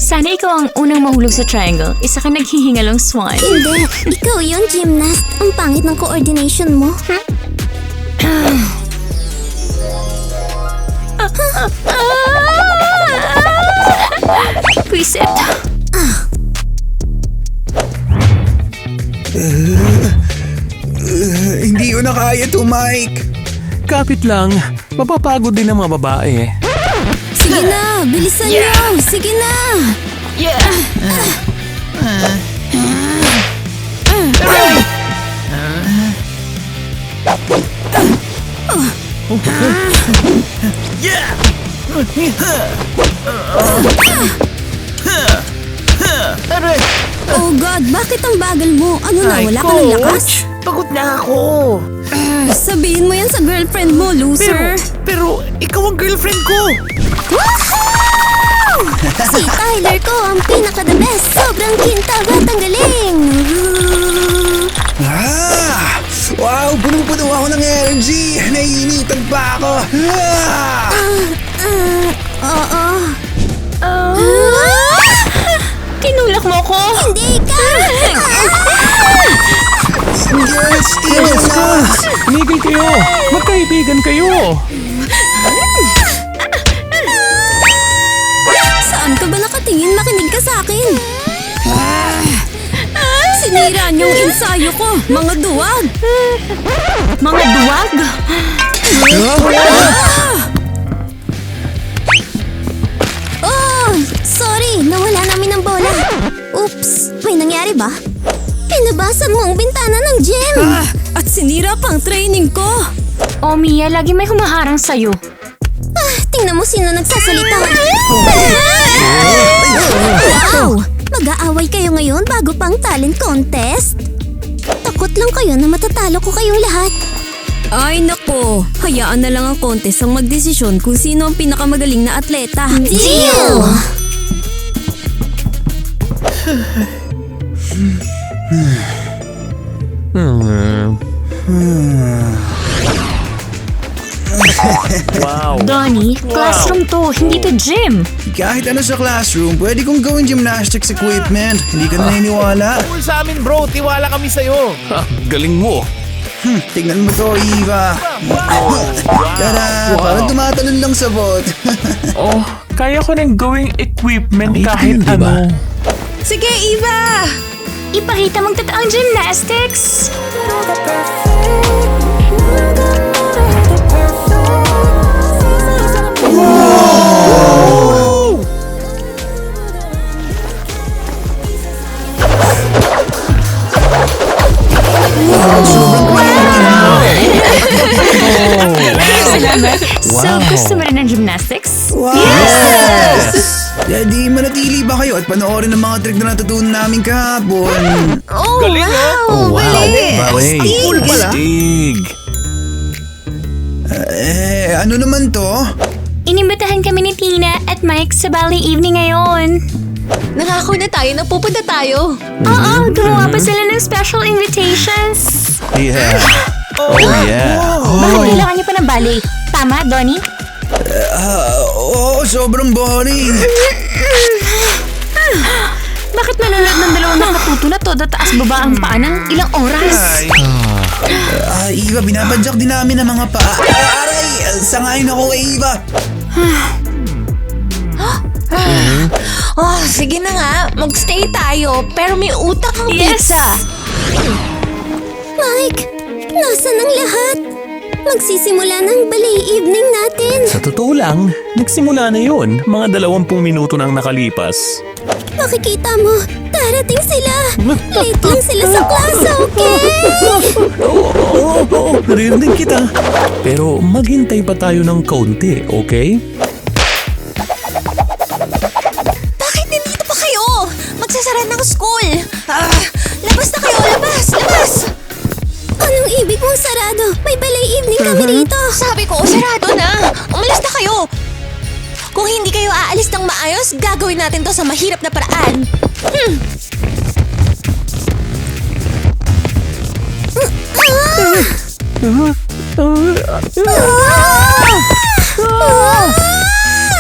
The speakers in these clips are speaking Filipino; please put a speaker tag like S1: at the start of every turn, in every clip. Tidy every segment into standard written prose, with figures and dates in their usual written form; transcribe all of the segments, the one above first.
S1: Sana ikaw ang unang mahulog sa triangle. Isa ka naghihingalong swan.
S2: Hindi, ikaw yun, gymnast. Ang pangit ng coordination mo.
S1: Pwisit.
S3: Hindi ko na kaya to, Mike.
S4: Kapit lang, mapapagod din ang mga babae.
S2: Sige na, bilisan niyo. Sige na. Oh God, bakit ang bagal mo? Ano na, wala ka ng lakas?
S5: Pagod na ako.
S2: Sabihin mo yan sa girlfriend mo, loser.
S5: Pero ikaw ang girlfriend ko.
S2: Si Tyler ko ang pinaka-the best. Sobrang kintab at ang galing.
S3: Wow, punong-puno ako ng energy. Naiinitan pa ako.
S2: Oo.
S1: Tinulak mo ko.
S2: Hindi ka.
S3: Girls, tigil na.
S4: Tumigil kayo! Magkaibigan kayo!
S2: Saan ka ba nakatingin? Makinig ka sa akin. Sinira niyong ensayo ko, mga duwag.
S1: Mga duwag.
S2: Oh, sorry. Nawala namin ang bola. Oops, may nangyari ba? Pinabasan mo ang bintana ng gym. At sinira pang training ko.
S1: Oh, Mia, lagi may humaharang sa'yo.
S2: Tingnan mo sino nagsasalita. Wow! Mag-aaway kayo ngayon bago pang talent contest? Takot lang kayo na matatalo ko kayong lahat. Ay nako, hayaan na lang ang contest ang magdesisyon kung sino ang pinakamagaling na atleta. Deal!
S4: Wow!
S1: Donnie, classroom to, hindi to gym.
S3: Kahit ano sa classroom, pwede kong gawin gymnastics equipment. Hindi ka naniniwala?
S5: Cool sa amin bro, tiwala kami sa'yo.
S4: Ha, galing mo!
S3: Tingnan mo to, Eva. Tara, parang tumatalon lang sa bot.
S4: Oh, kaya ko rin gawing equipment
S3: Nakita
S4: kahit
S3: yun, diba?
S4: ano.
S1: Sige, Eva! Ipakita mong totoong gymnastics. Salamat. So, gusto mo rin ng gymnastics?
S3: Wow! Yes! Di manatili ba kayo at panoorin ang mga trick na natutunan namin kahapon?
S2: Oh,
S5: Galing,
S2: wow!
S4: Wait, Stig!
S3: Ano naman to?
S1: Inimbitahan kami ni Tina at Mike sa ballet evening ngayon.
S2: Nangako na tayo na pupunta tayo.
S1: Oo, gumawa pa sila ng special invitations.
S4: Yeah! Oh yeah!
S1: Bakit kailangan niyo pa ng ballet? Tama, Donnie?
S3: Oo, sobrang boring.
S1: Bakit nanonood ng dalawang nakatuto na todo taas baba ang paa ng ilang oras?
S3: Eva, binapadyak din namin ang mga paa. Aray! Sangayin ako, Eva.
S2: Oh, sige na nga. Magstay tayo. Pero may utak ang
S1: Yes!
S2: pizza. Mike, nasan ang lahat? Magsisimula ng ballet evening natin.
S4: Sa totoo lang, nagsimula na yun. Mga 20 minuto nang nakalipas.
S2: Makikita mo, darating sila. Late lang sila sa class, okay?
S4: Oo, naririnig kita. Pero maghintay pa tayo ng kaunti, okay?
S2: Bakit nandito pa kayo? Magsasara ng school. Labas na kayo, labas, labas! Anong ibig mong sarado? May ballet evening kami rito. Sabi ko, sarado na. Umalis na kayo. Kung hindi kayo aalis ng maayos, gagawin natin to sa mahirap na paraan.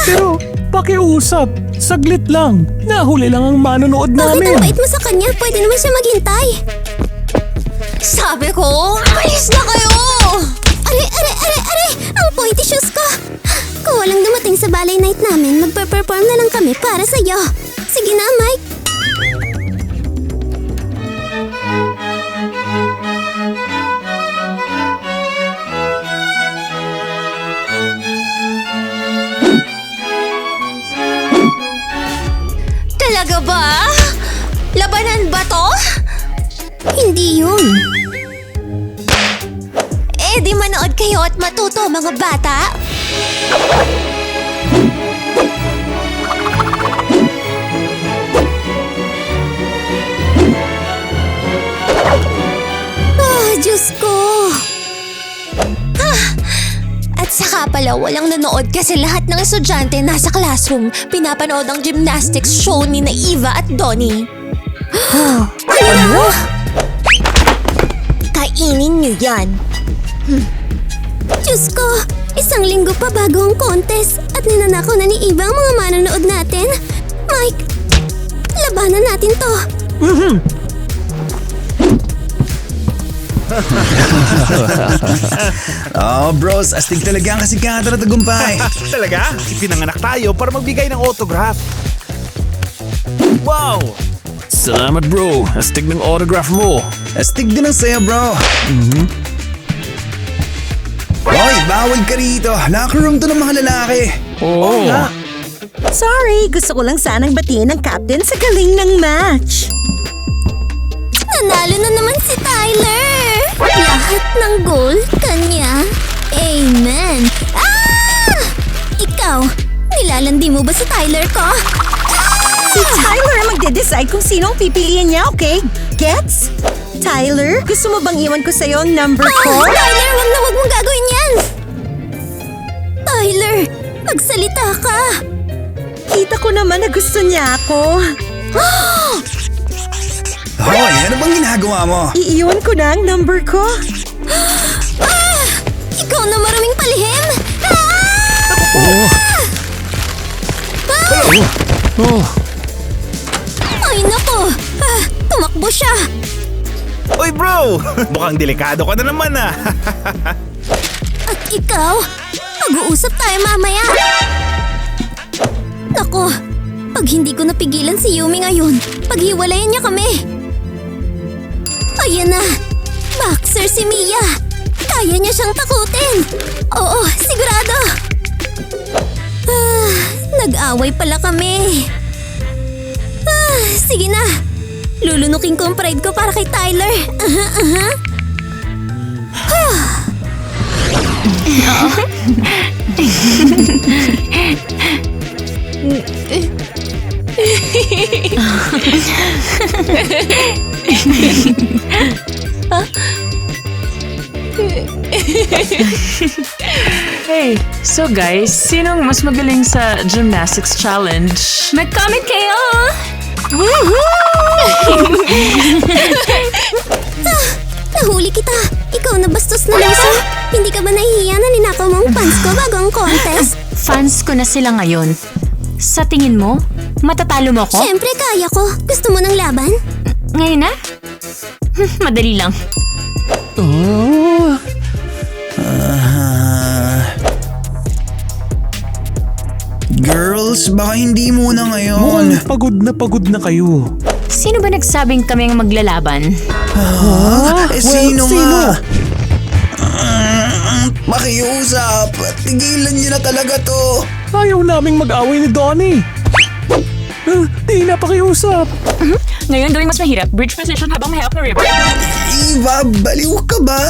S4: Pero, pakiusap. Saglit lang. Nahuli lang ang manonood
S2: Bakit
S4: namin.
S2: ang bait mo sa kanya? Pwede naman siya maghintay. Sabi ko, alis na kayo! Are! Ang pointy shoes ko! Kung walang dumating sa ballet night namin, magpe-perform na lang kami para sa'yo. Sige na, Mike. Talaga ba? Labanan ba to? Hindi yun. Eh di manood kayo at matuto mga bata. Diyos ko. At saka pala walang nanood kasi lahat ng estudyante nasa classroom pinapanood ang gymnastics show ni na Eva at Donnie. Ano? Kainin niyo yan. Diyos ko, isang linggo pa bago ang contest at ninanakaw na ni Eva ang mga manonood natin. Mike, labanan natin to.
S3: Oh, bros, astig talaga ang kasikatan at tagumpay.
S5: Talaga? Ipinanganak tayo para magbigay ng autograph. Wow!
S4: Salamat bro. Astig ng autograph mo.
S3: Astig din ang sayo, bro. Hoy, bawal ka rito. Locker room to ng mga lalaki.
S4: Oo.
S6: Sorry, gusto ko lang sanang batiin ang captain sa galing ng match.
S2: Nanalo na naman si Tyler! Lahat ng goal, kanya. Amen! Ah! Ikaw, nilalandi mo ba si Tyler ko?
S6: Si Tyler ang magde-decide kung sino ang pipiliin niya, okay? Gets? Tyler, gusto mo bang iwan ko sa'yo ang number ko?
S2: Tyler, wag mong gagawin yan! Tyler, magsalita ka!
S6: Kita ko naman na gusto niya ako.
S3: Hoy, ano bang ginagawa mo?
S6: Iiwan ko na ang number ko.
S2: Ikaw na maraming palihim!
S4: Oh.
S2: Ay nako! Tumakbo siya!
S5: Uy bro! Mukhang delikado ka na naman ah.
S2: At ikaw, mag-uusap tayo mamaya. Nako, pag hindi ko napigilan si Yumi ngayon, paghiwalayan niya kami. Ayan na, boxer si Mia. Kaya niya siyang takutin. Oo, sigurado. Nag-away pala kami. Sige na, lulunukin ko ang pride ko para kay Tyler.
S1: Hey, so guys, sinong mas magaling sa gymnastics challenge? Mag-comment kayo!
S2: Nahuli kita! Ikaw na bastos na loser! Hindi ka ba nahihiya na ninakaw mo ang fans ko bago ang contest?
S1: Fans ko na sila ngayon. Sa tingin mo, matatalo mo ko?
S2: Siyempre kaya ko. Gusto mo ng laban?
S1: Ngayon na? Madali lang.
S3: Girls, baka hindi muna ngayon.
S4: Mukhang pagod na kayo.
S1: Sino ba nagsabing kami ang maglalaban?
S3: Sino nga? Makiusap. Tigilan niyo na talaga to.
S4: Ayaw naming mag-away ni Donnie. Di na pakiusap.
S1: Ngayon gawing mas mahirap, bridge position habang may hawak na river.
S3: Eva, baliw ka ba?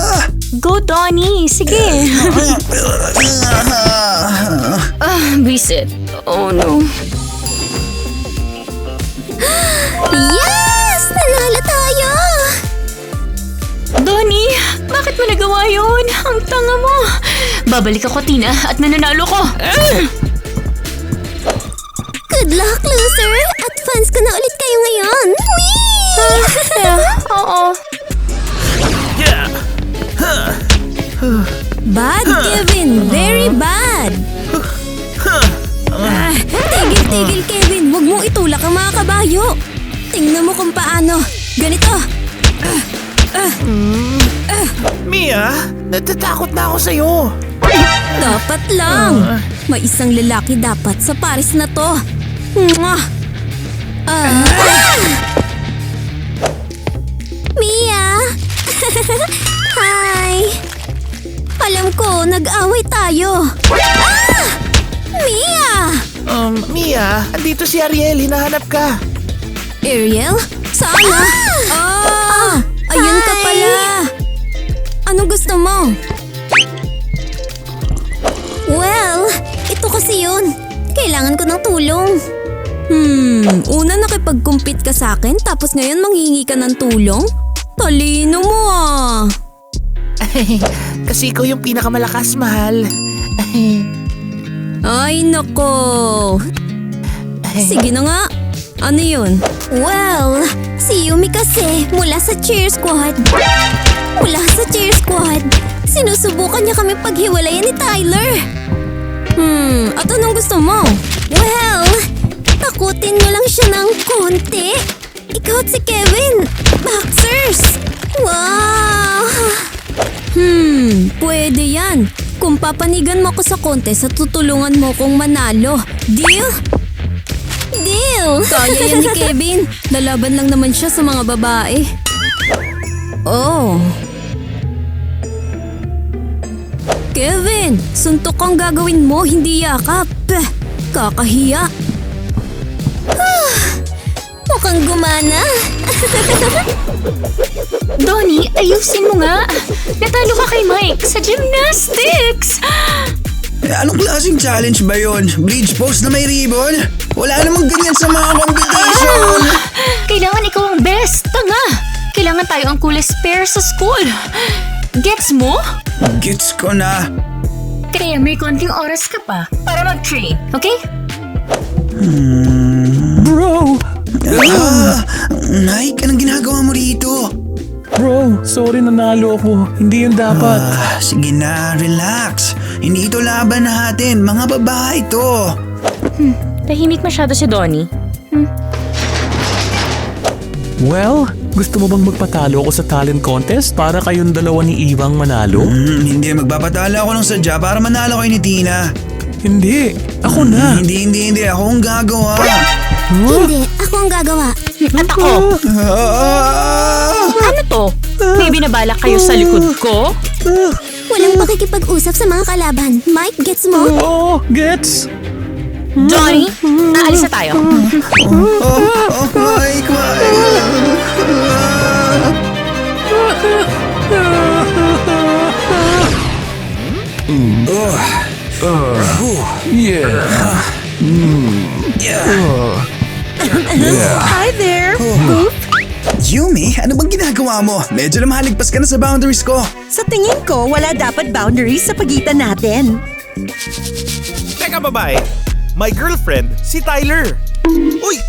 S1: Go, Donnie! Sige! Visit. Oh no.
S2: Yes! Nanalo tayo!
S1: Donnie, bakit mo nagawa yun? Ang tanga mo. Babalik ako, Tina, at mananalo ko.
S2: Good luck, loser! At fans ko na ulit kayo ngayon! Whee!
S1: Oo.
S2: Bad, Kevin! Very bad! Tigil, Kevin! Huwag mong itulak ang mga kabayo. Tingnan mo kung paano. Ganito.
S5: Mia, natatakot na ako sa'yo.
S2: Dapat lang. May isang lalaki dapat sa pares na to. Mwah! Mia! Hi! Alam ko, nag-away tayo. Mia!
S5: Mia, andito si Ariel. Hinahanap ka.
S2: Ariel? Sana? Ayun ka pala. Anong gusto mo? Well, ito kasi yun. Kailangan ko ng tulong. Una nakipag-compete ka sa akin tapos ngayon manghingi ka ng tulong? Talino mo ah.
S5: Kasi ikaw yung pinakamalakas, mahal.
S2: Ay nako. Sige na nga. Ano yun? Well, si Yumi kasi mula sa cheer squad. Sinusubukan niya kami paghiwalayan ni Tyler. At anong gusto mo? Well, takutin mo lang siya ng konti. Ikaw at si Kevin, boxers. Wow! Pwede yan. Kung papanigan mo ko sa contest at tutulungan mo kong manalo. Deal? Deal! Kaya yan ni Kevin. Lalaban lang naman siya sa mga babae. Oh. Kevin, suntok ang gagawin mo, hindi yakap. Kakahiya. Mukhang gumana.
S7: Donnie, ayusin mo nga. Natalo ka kay Mike sa gymnastics.
S3: Anong klaseng challenge ba yun? Bridge post na may ribbon? Wala namang ganyan sa mga competition.
S7: Kailangan ikaw ang best. Tanga. Kailangan tayo ang coolest pair sa school. Gets mo?
S3: Gets ko na.
S7: Kaya may konting oras ka pa para mag-train, okay?
S4: Bro!
S3: Mike, anong ginagawa mo rito?
S4: Bro, sorry nanalo ako. Hindi yun dapat.
S3: Sige na, relax. Hindi ito laban natin. Mga babae to.
S7: Tahimik masyado si Donnie.
S4: Well, gusto mo bang magpatalo ako sa talent contest para kayong dalawa ni Iwang manalo?
S3: Hindi, magpapatala ako ng sadya para manalo kay ni Tina.
S4: Hindi, ako na.
S3: Hindi. Ako ang gagawa.
S2: Hindi, ako ang gagawa.
S7: At ako, ano to? May binabalak kayo sa likod ko?
S2: Walang pakikipag-usap sa mga kalaban. Mike, gets mo?
S4: Oo, gets.
S7: Donnie, aalis na tayo.
S3: Mike.
S6: Hi there!
S3: Yumi, ano bang ginagawa mo? Medyo namahaligpas ka na sa boundaries ko.
S6: Sa tingin ko, wala dapat boundaries sa pagitan natin.
S5: Teka, babae. My girlfriend, si Tyler. Uy!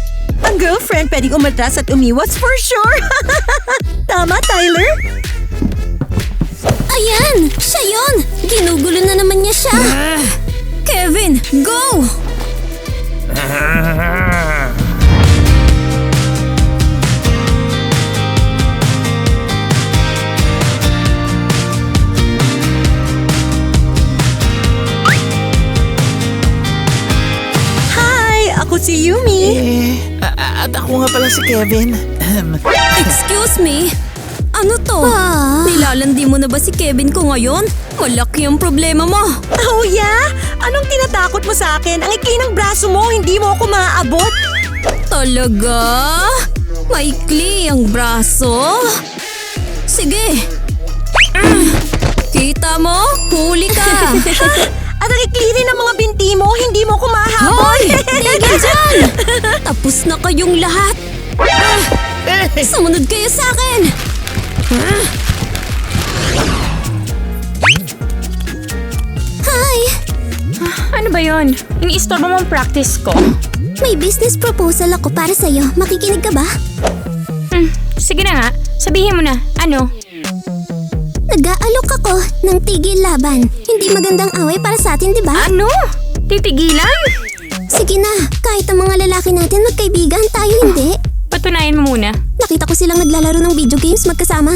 S6: Ang girlfriend pwedeng umatras at umiwas for sure. Tama, Tyler?
S2: Ayan! Siya yun! Ginugulo na naman niya siya. Kevin, go!
S6: Hi! Ako si Yumi.
S5: At ako nga pala si Kevin.
S2: Excuse me? Ano to? Nilalandi mo na ba si Kevin ko ngayon? Malaki ang problema mo.
S6: Oh yeah? Anong tinatakot mo sa akin? Ang ikli ng braso mo, hindi mo ako maaabot.
S2: Talaga? Maikli ang braso? Sige. Kita mo? Huli ka.
S6: At ang ikli rin ng mga binti mo, hindi mo ako mahabol.
S2: Hoy! Tigil dyan! Tapos na kayong lahat. Sumunod kayo sa akin. Hi!
S7: Ano ba yon? Iniistorbo mo ang practice ko.
S2: May business proposal ako para sa'yo. Makikinig ka ba?
S7: Sige na nga, sabihin mo na. Ano?
S2: Nag-aalok ako ng tigil laban. Hindi magandang away para sa atin, di ba?
S7: Ano? Titigilan?
S2: Sige na, kahit ang mga lalaki natin magkaibigan, tayo hindi.
S7: Patunayan mo muna.
S2: Nakita ko silang naglalaro ng video games magkasama.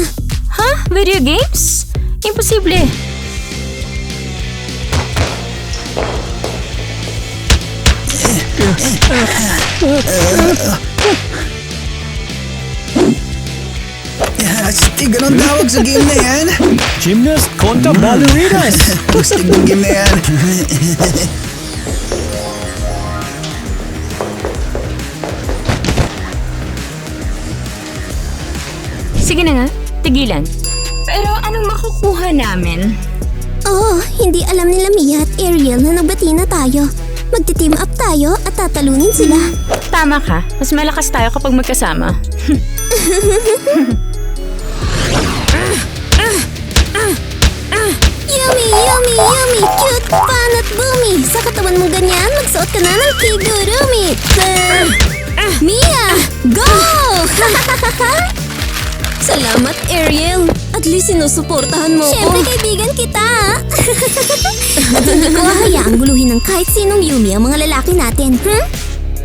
S7: Ha? Video games? Imposible.
S3: Astig, anong tawag sa game na yan?
S4: Gymnast kontra ballerinas.
S3: Astig ng game na yan.
S7: Sige na nga, tigilan. Pero anong makukuha namin?
S2: Oo, hindi alam nila Mia at Ariel na nagbati na tayo. Magti-team up tayo at tatalunin sila.
S7: Tama ka, mas malakas tayo kapag magkasama.
S2: Yummy, yummy, yummy, cute, fun at boomy. Sa katawan mong ganyan, magsuot ka na ng kigurumi. Mia, go! Salamat, Ariel. At least sinusuportahan mo ko. Siyempre, kaibigan kita. At hindi ko hahayaang guluhin ng kahit sinong Yumi ang mga lalaki natin.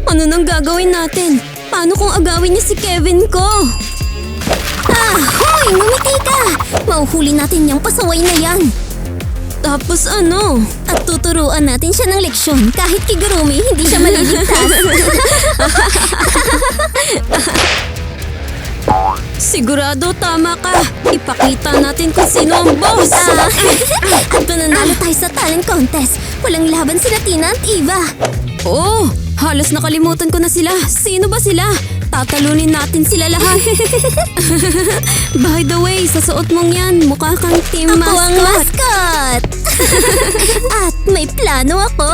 S2: Ano nang gagawin natin? Paano kung agawin niya si Kevin ko? Hoy! Ngumiti ka! Mauhuli natin yung pasaway na yan. Tapos ano? At tuturuan natin siya ng leksyon. Kahit kigurumi, hindi siya maliligtas. Sigurado tama ka. Ipakita natin kung sino ang boss. At mananalo tayo sa talent contest. Walang laban sila Tina at Eva. Oh, halos nakalimutan ko na sila. Sino ba sila? Tatalunin natin sila lahat. By the way, sa suot mong yan, mukha kang team mascot. Ako ang mascot. At may plano ako.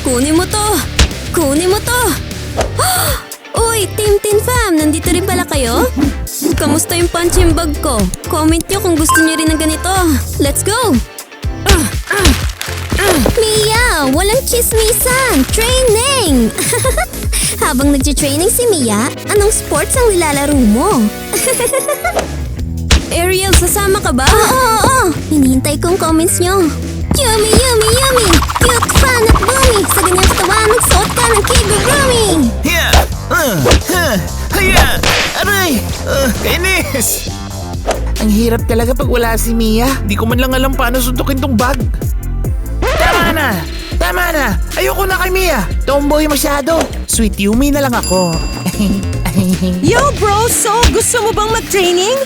S2: Kunin mo to. Kunin mo to. Uy, Team Tin Fam, nandito rin pala kayo? Kamusta yung punching bag ko? Comment nyo kung gusto nyo rin ng ganito. Let's go! Mia, walang chismisan! Training! Habang nagtitraining si Mia, anong sports ang nilalaro mo? Ariel, sasama ka ba? Oo. Hinihintay kong comments nyo. Yummy, yummy, yummy! Cute, fun at boomy! Sa ganyang katawan, magsuot ka ng kigurumi!
S5: Hiya! Hiya! Aray! Kainis! Ang hirap talaga pag wala si Mia. Di ko man lang alam paano suntukin tong bag. Tama na! Tama na! Ayoko na kay Mia! Tomboy masyado! Sweet Yumi na lang ako.
S6: Yo bro, so gusto mo bang mag-training?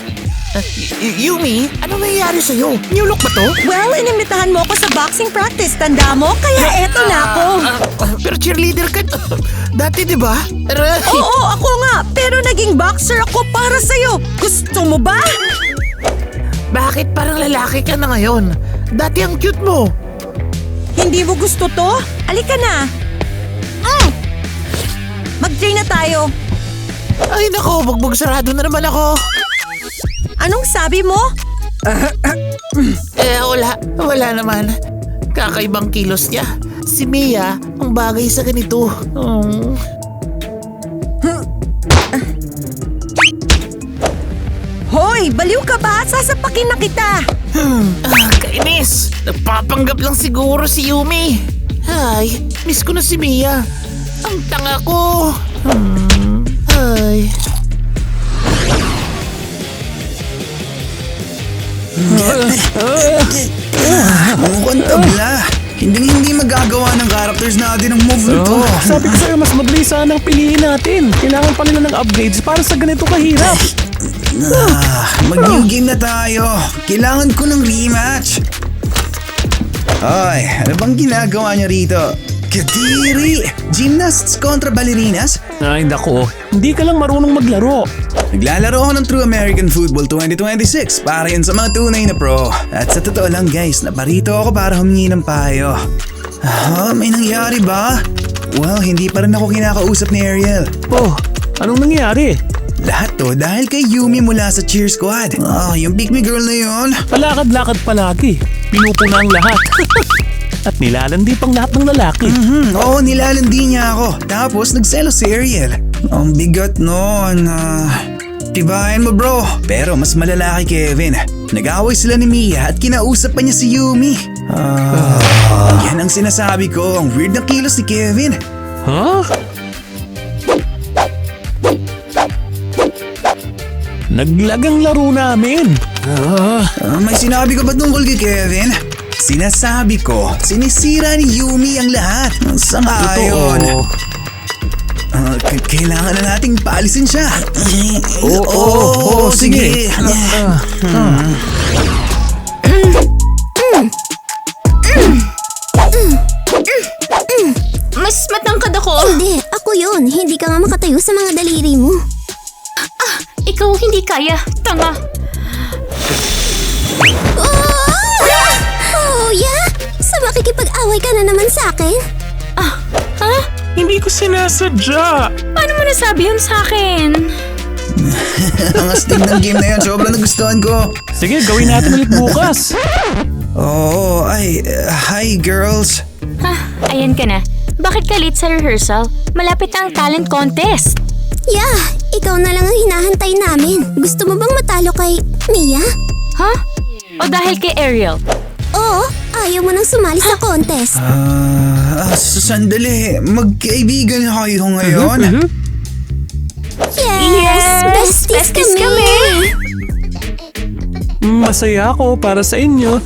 S5: Yumi, ano nangyayari sa'yo? New look ba to?
S6: Well, inimitahan mo ako sa boxing practice, tanda mo? Kaya eto na ako.
S5: Pero cheerleader ka. Dati, di ba? Aray!
S6: Oo, ako nga. Pero naging boxer ako para sa'yo. Gusto mo ba?
S5: Bakit parang lalaki ka na ngayon? Dati ang cute mo.
S6: Hindi mo gusto to? Alika na. Mag-train na tayo.
S5: Ay nako, bugbog sarado na naman ako.
S6: Anong sabi mo?
S5: Wala naman. Kakaibang kilos niya. Si Mia, ang bagay sa ganito.
S6: Hoy, baliw ka ba? Sasapakin na kita.
S5: Kainis! Nagpapanggap lang siguro si Yumi. Ay, miss ko na si Mia. Ang tanga ko. Ay.
S3: Mukhang tabla. Hindi magagawa ng characters natin ang move na to.
S4: Sabi ko sa'yo, mas madali sana ang piliin natin. Kailangan pa nila ng upgrades para sa ganito kahirap.
S3: Mag-new game na tayo. Kailangan ko ng rematch. Ay, ano bang ginagawa niyo rito? Kadiri! Gymnasts kontra ballerinas?
S4: Ay, nako. Hindi ka lang marunong maglaro.
S3: Naglalaro ako ng True American Football 2026 para yun sa mga tunay na pro. At sa totoo lang guys, naparito ako para humingi ng payo. May nangyari ba? Well, hindi pa rin ako kinakausap ni Ariel.
S4: Oh, anong nangyari?
S3: Lahat to dahil kay Yumi mula sa cheer squad. Yung pick me girl na yun.
S4: Palakad-lakad palagi. Pinupuna ang lahat. At nilalandi pang lahat ng lalaki.
S3: Oo, nilalandi niya ako. Tapos nagselos si Ariel. Ang bigat nun. Tibayan mo bro. Pero mas malala kay Kevin. Nag-away sila ni Mia at kinausap pa niya si Yumi. Yan ang sinasabi ko, ang weird na kilos ni Kevin.
S4: Huh? Naglagang laro namin.
S3: May sinabi ka ba tungkol kay Kevin? Sinasabi ko, sinisira ni Yumi ang lahat. Sangayon. Kailangan na nating paalisin siya. Oo, sige.
S7: Mas matangkad ako.
S2: Hindi, ako yun. Hindi ka nga makatayo sa mga daliri mo.
S7: Ikaw hindi kaya. Tanga.
S2: Oh, yeah? Sa makikipag-away ka na naman sa akin?
S7: Ha?
S4: Hindi ko sinasadya.
S7: Paano mo nasabi yun sa akin?
S3: Ang astig ng game na yun, sobrang nagustuhan ko.
S4: Sige, gawin natin ulit bukas.
S3: Hi girls.
S7: Ayan ka na. Bakit ka late sa rehearsal? Malapit na ang talent contest.
S2: Yeah, ikaw na lang ang hinahantay namin. Gusto mo bang matalo kay Mia?
S7: Ha? O dahil kay Ariel?
S2: Oo, ayaw mo nang sumali sa contest.
S3: Sandali, magkaibigan kayo ngayon?
S2: Yes, besties kami.
S4: Masaya ako para sa inyo.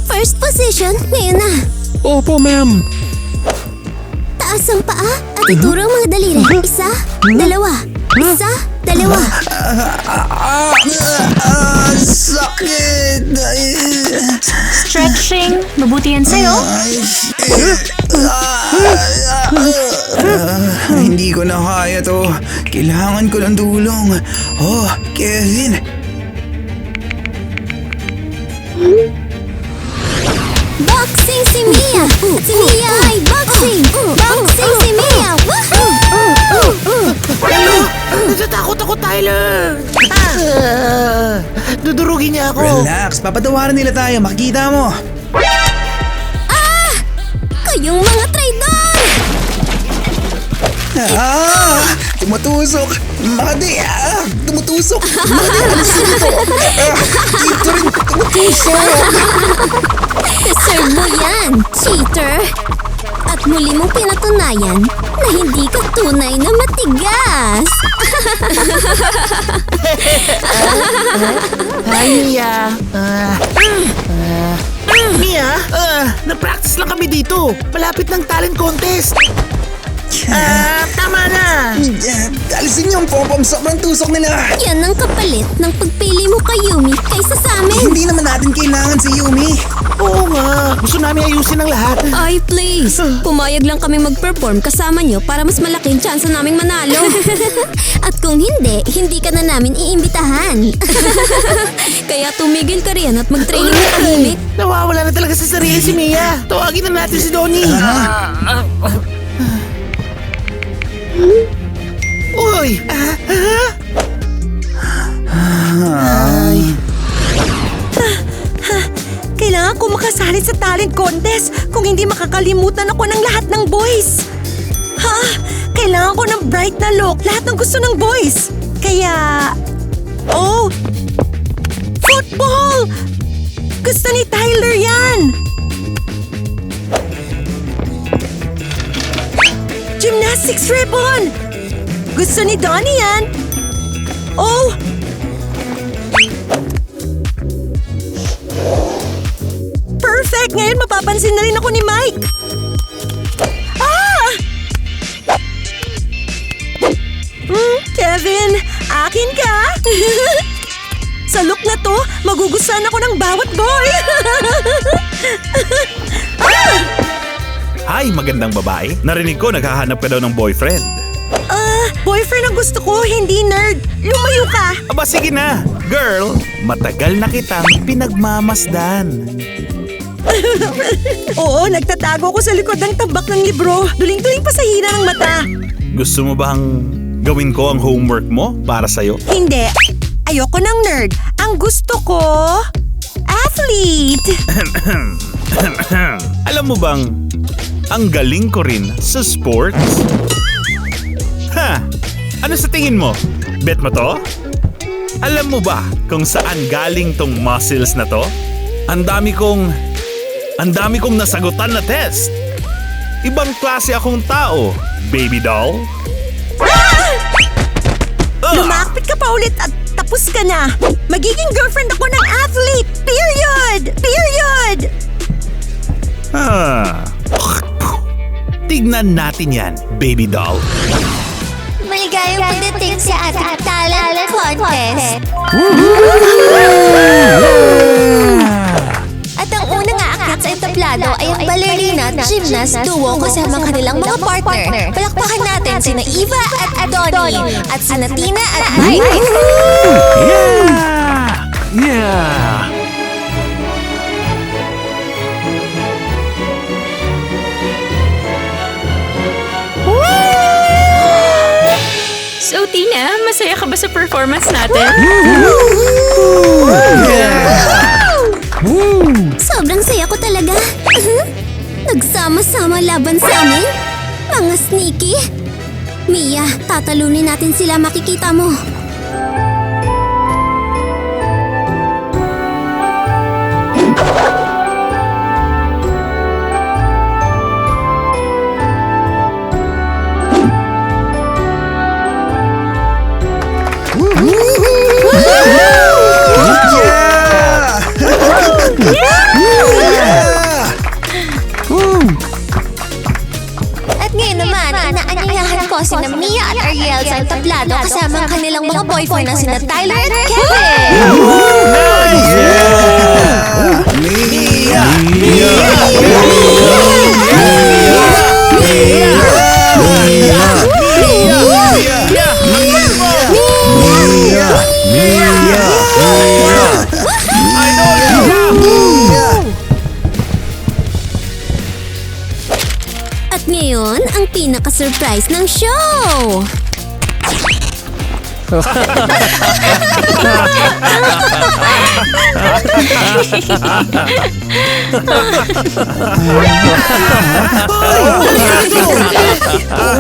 S2: First position, ngayon na.
S4: Opo, ma'am.
S2: Taas ang paa at ituro ang mga daliri. Isa, dalawa. Isa, dalawa.
S3: Sakit!
S7: Stretching. Mabuti yan sa'yo.
S3: Hindi ko na kaya to. Kailangan ko ng tulong. Oh, Kevin.
S2: Boxing si Mia! Si Mia ay boxing! Boxing si Mia! Woohoo!
S5: Natatakot ako, Tyler! Dudurugin niya ako.
S3: Relax, papatawaran nila tayo. Makikita mo.
S2: Kayong mga traidor!
S3: Tumutusok! Makadi! Tumutusok! Makadi! Alisin ito! Dito rin! Tumutusok!
S2: Deserve mo yan, cheater! At muli mong pinatunayan na hindi ka tunay na matigas!
S5: Hi, Mia. Mia, na-practice lang kami dito. Malapit ng talent contest. Tama na.
S3: Alisin niyo ang pom-pom. Sobrang tusok nila.
S2: Yan ang kapalit ng pagpili mo kay Yumi kaysa sa amin!
S3: Hindi naman natin kailangan si Yumi.
S5: Oo nga. Gusto namin ayusin ang lahat.
S2: Ay, please! Pumayag lang kami mag-perform kasama nyo para mas malaki ang tsansa naming manalo. At kung hindi, hindi ka na namin iimbitahan. Kaya tumigil ka rin at mag-training na tahimik.
S5: Nawawala na talaga sa sarili si Mia. Tawagin na natin si Donnie. Uy!
S6: Kailangan ko makasali sa talent contest kung hindi makakalimutan ako ng lahat ng boys. Kailangan ko ng bright na look, lahat ng gusto ng boys. Kaya... Oh! Football! Gusto ni Tyler yan! Gymnastics ribbon! Gusto ni Donnie yan! Oh! Perfect! Ngayon mapapansin na rin ako ni Mike! Kevin, akin ka! Sa look na to, magugustuhan ako ng bawat boy!
S8: Hi, magandang babae. Narinig ko naghahanap ka daw ng boyfriend.
S6: Boyfriend ang gusto ko, hindi nerd. Lumayo ka!
S8: Aba, sige na. Girl, matagal na kitang pinagmamasdan.
S6: Oo, nagtatago ako sa likod ng tabak ng libro. Duling-duling pa sa hina ng mata.
S8: Gusto mo bang gawin ko ang homework mo para sa'yo?
S6: Hindi. Ayoko ng nerd. Ang gusto ko, athlete.
S8: Alam mo bang, ang galing ko rin sa sports? Ha! Ano sa tingin mo? Bet mo to? Alam mo ba kung saan galing tong muscles na to? Ang dami kong nasagutan na test. Ibang klase akong tao, baby doll.
S6: Lumakpit ka pa ulit at tapos ka na. Magiging girlfriend ako ng athlete. Period! Period!
S8: Tignan natin yan, baby doll.
S2: Maligayang pagdating sa ating talent contest. At ang unang aakyat sa entablado ay ang ballerina at gymnast duo kasama ang kanilang mga partner. Palakpakan natin sina Eva at Adoni at sina Tina at Mike.
S4: Yeah!
S7: So, Tina, masaya ka ba sa performance natin?
S2: Sobrang saya ko talaga. Nagsama-sama laban sa amin? Mga sneaky? Mia, tatalunin natin sila, makikita mo. At ngayon naman, inaanyayahan ko sina Mia at Ariel sa entablado kasama ang kanilang mga boyfriend na sina Tyler at Kevin. At ngayon, ang pinaka-surprise ng show!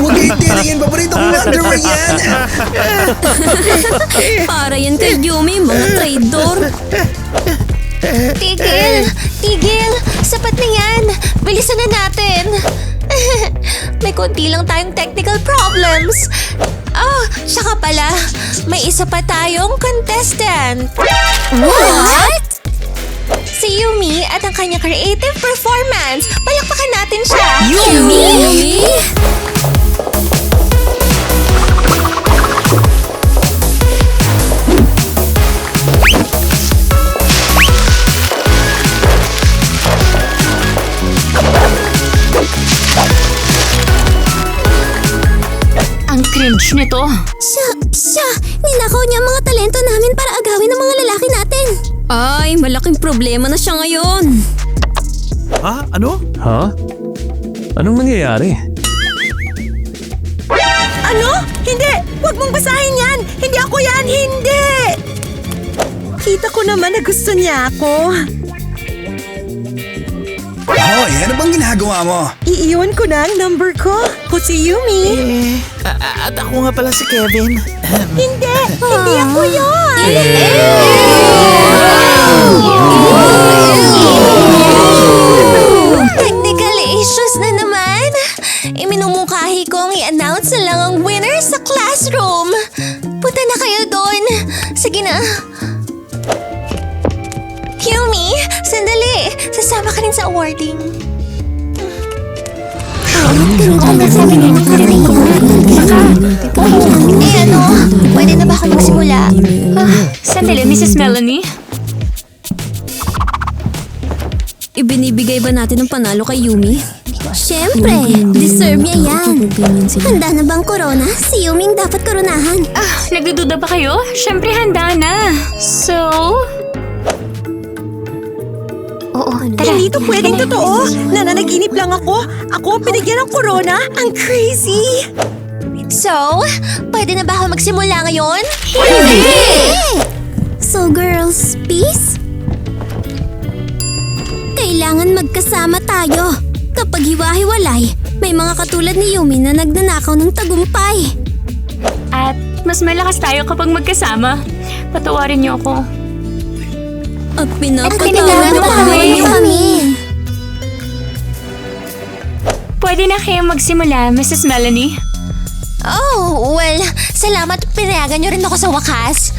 S3: Huwag kayo tinigin, paborito kong underwear yan!
S2: Para yan kay Yumi, mga traidor! Tigil! Tigil! Sapat na yan! Bilisan na natin! May konti lang tayong technical problems. Oh, tsaka pala, may isa pa tayong contestant. What? Si Yumi at ang kanyang creative performance. Palakpakan natin siya. Yumi?
S7: Ang cringe nito.
S2: Siya! Ninakaw niya ang mga talento namin para agawin ng mga lalaki natin. Ay, malaking problema na siya ngayon.
S8: Ha? Ano?
S4: Ha? Anong nangyayari?
S6: Ano? Hindi! Huwag mong basahin yan! Hindi ako yan! Hindi! Kita ko naman na gusto niya ako.
S3: Hoy, ano bang ginagawa mo?
S6: Iiwan ko na ang number ko. Ko si Yumi.
S5: At ako nga pala si Kevin.
S6: Hindi! Hindi ako yun!
S2: Technical issues na naman. Iminumungkahi kong i-announce na lang ang winner sa classroom. Punta na kayo doon. Sige na. Yumi, sandali. Sasama ka rin sa awarding. Ano? Pwede na ba ako magsimula?
S7: Sandali, Mrs. Melanie.
S2: Ibinibigay ba natin ang panalo kay Yumi? Siyempre, deserve niya yan. Handa na bang corona? Si Yumi ang dapat koronahan.
S7: Nagdududa ba kayo? Siyempre, handa na. So...
S2: Oo,
S6: Hindi ito pwedeng totoo. Nananaginip lang ako. Ako pinigyan ng corona. Ang crazy!
S2: So, pwede na ba ako magsimula ngayon? So girls, peace? Kailangan magkasama tayo. Kapag hiwa-hiwalay, may mga katulad ni Yumi na nagnanakaw ng tagumpay.
S7: At mas malakas tayo kapag magkasama. Patawarin niyo ako.
S2: At pinapatawad niyo kami.
S7: Pwede na kayo magsimula, Mrs. Melanie?
S2: Oh, well, salamat pinayagan niyo rin ako sa wakas.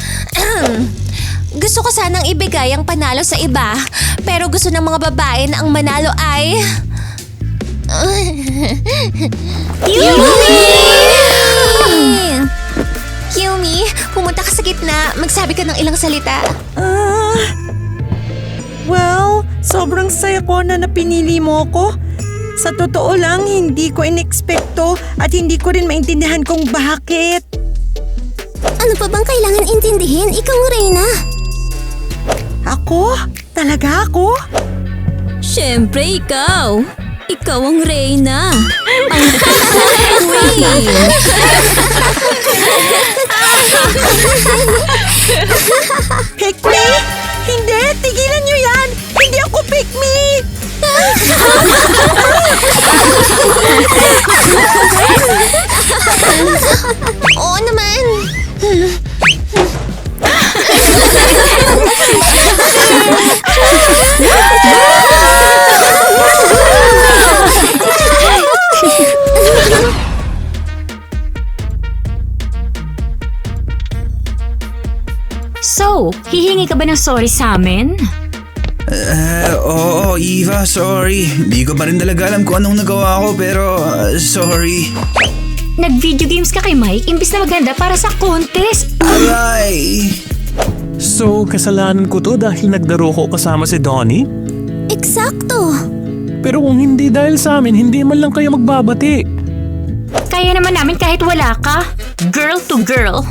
S2: Gusto ko sanang ibigay ang panalo sa iba, pero gusto ng mga babae na ang manalo ay... Yumi, pumunta ka sa gitna. Magsabi ka ng ilang salita.
S6: Well, sobrang saya ko na napinili mo ko. Sa totoo lang, hindi ko inekspekto at hindi ko rin maintindihan kung bakit.
S2: Ano pa bang kailangan intindihin? Ikaw, Reyna.
S6: Ako? Talaga ako?
S2: Siyempre, ikaw. Ikaw ang Reyna. Ang queen.
S6: Pick me? Hindi! Tigilan niyo yan! Hindi ako pick me!
S2: Oo naman.
S7: So, hihingi ka ba ng sorry sa amin?
S3: Oo, Eva, sorry. Di ko pa rin talaga alam kung anong nagawa ko pero sorry.
S7: Nag-video games ka kay Mike imbis na maganda para sa contest.
S3: Aray!
S4: So, kasalanan ko to dahil naglaro ko kasama si Donnie?
S2: Eksakto.
S4: Pero kung hindi dahil sa amin, hindi man lang kayo magbabati.
S7: Kaya naman namin kahit wala ka. Girl to girl.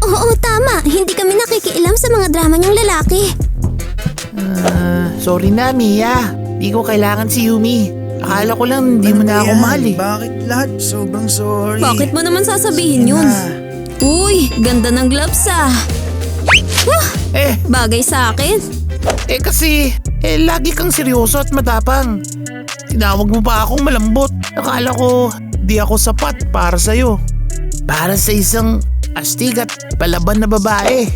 S2: Oo, tama. Hindi kami nakikialam sa mga drama niyong lalaki.
S5: Sorry na, Mia. Di ko kailangan si Yumi. Akala ko lang hindi mo na ako mahal eh.
S3: Bakit lahat? Sobrang sorry.
S2: Bakit mo naman sasabihin yun? Uy, ganda ng gloves ah. Bagay sa akin.
S5: Kasi lagi kang seryoso at matapang. Tinawag mo pa akong malambot. Akala ko di ako sapat para sa'yo. Para sa isang astig at palaban na babae.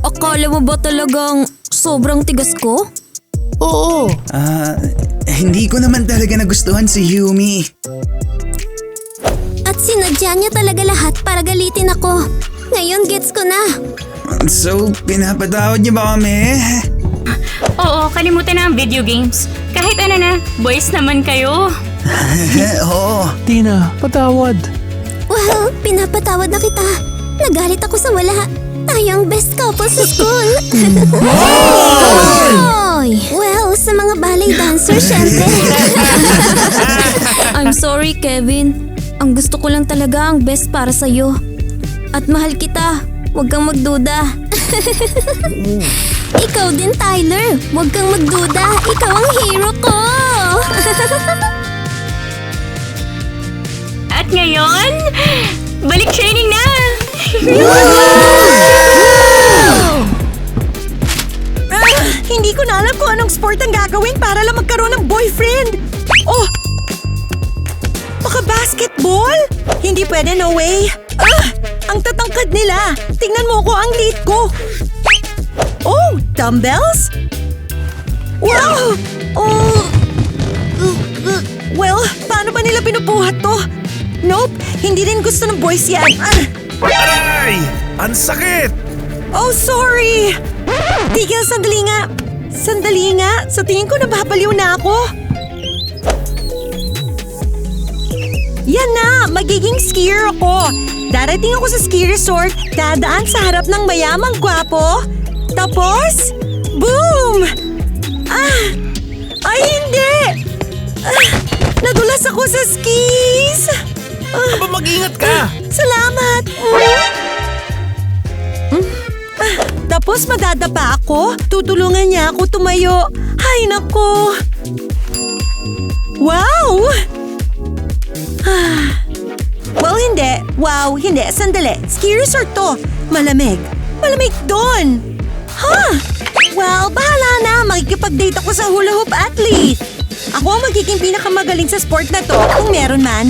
S2: Akala mo ba talagang sobrang tigas ko?
S5: Oo.
S3: Hindi ko naman talaga nagustuhan si Yumi.
S2: At sinadya niya talaga lahat para galitin ako. Ngayon gets ko na.
S3: So, pinapatawad niyo ba kami?
S7: Oo, kalimutan na ang video games. Kahit ano na, boys naman kayo.
S3: Oo.
S4: Tina, patawad.
S2: Well, pinapatawad na kita. Nagalit ako sa wala. Tayo ang best couple sa school. Hoy! Well, sa mga ballet dancer, syempre. I'm sorry, Kevin. Ang gusto ko lang talaga ang best para sa'yo. At mahal kita. Huwag kang magduda. Ikaw din, Tyler. Huwag kang magduda. Ikaw ang hero ko.
S7: At ngayon, balik training na!
S6: Hindi ko na alam kung anong sport ang gagawin para lang magkaroon ng boyfriend. Oh! Baka basketball? Hindi pwede, no way. Ang tatangkad nila. Tingnan mo ko ang liit ko. Oh, dumbbells? Wow! Oh! Well, paano ba nila pinupuhat to? Nope, hindi rin gusto ng boys yan.
S8: Aray! Ang sakit!
S6: Oh, sorry! Tigil, sandali nga. Sandali nga. Sa tingin ko nababaliw na ako. Yan na! Magiging skier ako. Darating ako sa ski resort, dadaan sa harap ng mayamang gwapo. Tapos, boom! Ay, hindi! Nadulas ako sa skis!
S5: Aba, mag-ingat ka!
S6: Salamat! Tapos madadapa ako? Tutulungan niya ako tumayo. Hay nako! Wow! Well, hindi. Wow, hindi. Sandali. Ski resort to. Malamig. Malamig doon. Well, bahala na. Makikipag-date ako sa hula hoop athlete. Ako ang magiging pinakamagaling sa sport na to kung meron man.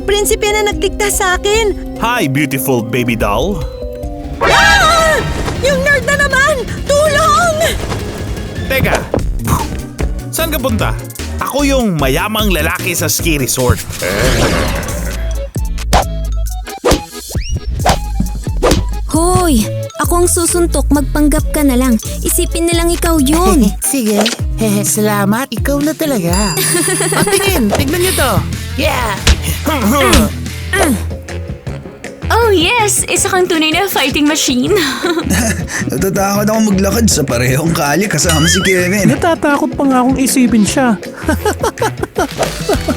S6: May prinsipe na nagdikta sa akin.
S8: Hi, beautiful baby doll.
S6: Ah! Yung nerd na naman! Tulong!
S8: Teka, saan ka punta? Ako yung mayamang lalaki sa ski resort.
S2: Hoy, ako ang susuntok, magpanggap ka na lang. Isipin nilang ikaw yun.
S5: Sige. Salamat. Ikaw na talaga. Tignan niyo to. Yeah.
S7: Oh yes! Isa kang tunay na fighting machine.
S3: Natatakot ako maglakad sa parehong kalye kasama si Kevin.
S4: Natatakot pa nga akong isipin siya.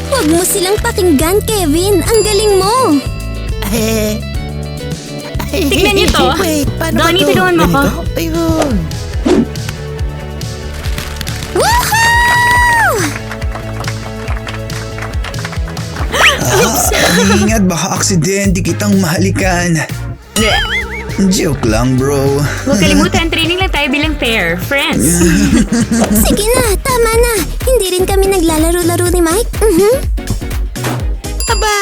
S2: Huwag mo silang pakinggan, Kevin. Ang galing mo.
S7: Tignan niyo to.
S5: Wait, paano ba
S7: Donnie,
S5: to?
S7: tulungan mo ko.
S5: Ganito? Ayun.
S2: Woohoo!
S3: Ingat, baka aksidente kitang mahalikan. Joke lang, bro.
S7: Huwag kalimutan, training lang tayo bilang pair. Friends.
S2: Sige na, tama na. Hindi rin kami naglalaro-laro ni Mike.
S5: Aba!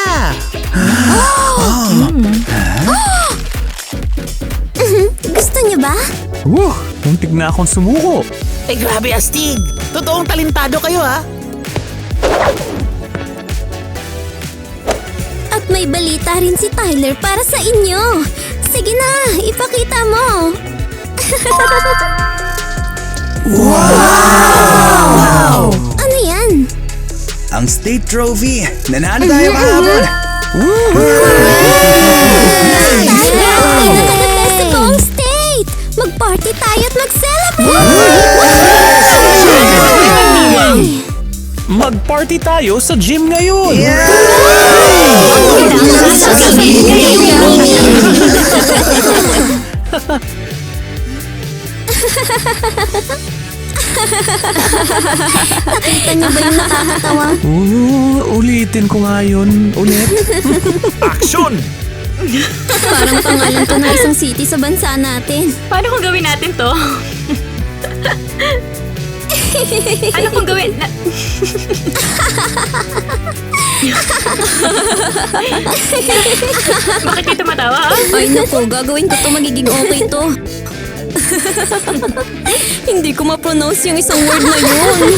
S2: Gusto niyo ba?
S4: Muntik na akong sumuko.
S5: Ay grabe, astig. Totoong talentado kayo, ha?
S2: At may balita rin si Tyler para sa inyo. Sige na, ipakita mo. Wow! Ano yan?
S3: Ang state trophy. Nanalo tayo kahapon.
S2: Pinaka-the-best ko ang state! Mag-party tayo at mag-celebrate!
S4: Mag-party tayo sa gym ngayon.
S2: Nakita niyo ba yung nakakatawa?
S4: Ulitin ko nga yun. Ulit.
S8: Action!
S2: Parang pangalan to ng isang city sa bansa natin.
S7: Paano kung gawin natin to? Ano kung gawin? Bakit kayo tumatawa?
S2: Ay naku, gagawin ko to, magiging okay to. Hindi ko ma-pronounce yung isang word na yun.